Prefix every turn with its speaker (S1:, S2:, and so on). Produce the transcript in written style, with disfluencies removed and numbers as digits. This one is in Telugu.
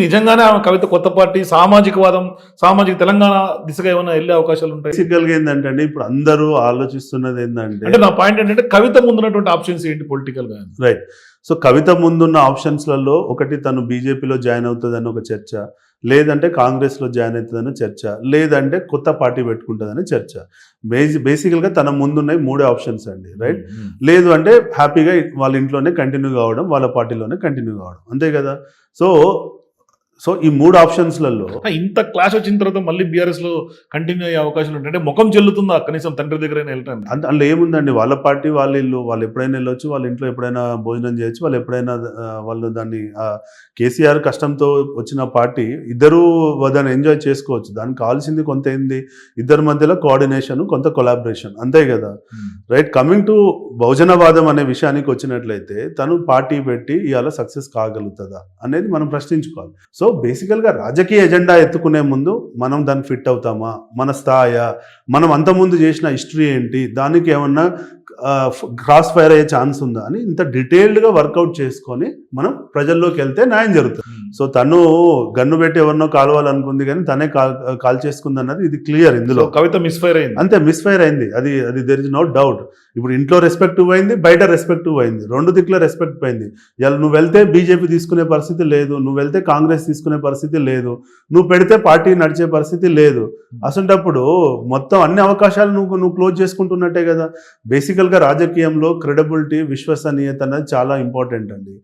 S1: నిజంగానే ఆమె కవిత కొత్త పార్టీ సామాజికవాదం, సామాజిక తెలంగాణ దిశగా ఏమైనా వెళ్ళే అవకాశాలు ఉంటాయి?
S2: బేసికల్గా ఏంటంటే ఇప్పుడు అందరూ ఆలోచిస్తున్నది ఏంటంటే,
S1: అంటే నా పాయింట్ ఏంటంటే కవిత ముందున్నటువంటి ఆప్షన్స్ ఏంటి పొలిటికల్ గా?
S2: రైట్. సో కవిత ముందున్న ఆప్షన్స్లలో ఒకటి తను బీజేపీలో జాయిన్ అవుతుందని ఒక చర్చ, లేదంటే కాంగ్రెస్లో జాయిన్ అవుతుందని చర్చ, లేదంటే కొత్త పార్టీ పెట్టుకుంటుందని చర్చ. బేసికల్గా తన ముందున్నాయి మూడే ఆప్షన్స్ అండి. రైట్. లేదు అంటే హ్యాపీగా వాళ్ళ ఇంట్లోనే కంటిన్యూ కావడం, వాళ్ళ పార్టీలోనే కంటిన్యూ కావడం, అంతే కదా. సో ఈ మూడు ఆప్షన్స్లలో
S1: ఇంత క్లాష్ వచ్చిన తర్వాత మళ్ళీ బీఆర్ఎస్ లో కంటిన్యూ అయ్యే అవకాశాలు ఉంటాయి అంటే ముఖం చెల్లుతుందా కనీసం తండ్రి దగ్గర వెళ్ళటానికి?
S2: అందులో ఏముందండి, వాళ్ళ పార్టీ వాళ్ళ ఇల్లు, వాళ్ళు ఎప్పుడైనా వెళ్ళొచ్చు, వాళ్ళ ఇంట్లో ఎప్పుడైనా భోజనం చేయొచ్చు, వాళ్ళు ఎప్పుడైనా వాళ్ళు దాన్ని కేసీఆర్ కష్టంతో వచ్చిన పార్టీ, ఇద్దరు దాన్ని ఎంజాయ్ చేసుకోవచ్చు. దానికి కావాల్సింది కొంత ఏంది, ఇద్దరి మధ్యలో కోఆర్డినేషన్, కొంత కొలాబరేషన్, అంతే కదా. రైట్. కమింగ్ టు బహుజనవాదం అనే విషయానికి వచ్చినట్లయితే తను పార్టీ పెట్టి ఇవాళ సక్సెస్ కాగలుగుతుందా అనేది మనం ప్రశ్నించుకోవాలి. సో బేసికల్గా రాజకీయ ఎజెండా ఎత్తుకునే ముందు మనం దాన్ని ఫిట్ అవుతామా, మన స్థాయా, మనం అంతకుముందు చేసిన హిస్టరీ ఏంటి, దానికి ఏమన్నా క్రాస్ ఫైర్ అయ్యే ఛాన్స్ ఉందా అని ఇంత డీటెయిల్డ్గా వర్కౌట్ చేసుకొని మనం ప్రజల్లోకి వెళ్తే న్యాయం జరుగుతుంది. సో తను గన్ను పెట్టి ఎవరినో కాలవాలనుకుంది కానీ తనే కాల్ చేసుకుంది అన్నది ఇది క్లియర్. ఇందులో
S1: కవిత మిస్ఫైర్ అయింది,
S2: అంతే మిస్ఫైర్ అయింది. అది దెర్ ఇస్ నో డౌట్. ఇప్పుడు ఇంట్లో రెస్పెక్ట్ పోయింది, బయట రెస్పెక్ట్ పోయింది, రెండు దిక్కుల రెస్పెక్ట్ పోయింది. ఇలా నువ్వు వెళ్తే బీజేపీ తీసుకునే పరిస్థితి లేదు, నువ్వు వెళ్తే కాంగ్రెస్ తీసుకునే పరిస్థితి లేదు, నువ్వు పెడితే పార్టీ నడిచే పరిస్థితి లేదు. అసంటప్పుడు మొత్తం అన్ని అవకాశాలు నువ్వు క్లోజ్ చేసుకుంటున్నట్టే కదా. బేసికల్గా రాజకీయంలో క్రెడిబిలిటీ, విశ్వసనీయత అనేది చాలా ఇంపార్టెంట్ అండి.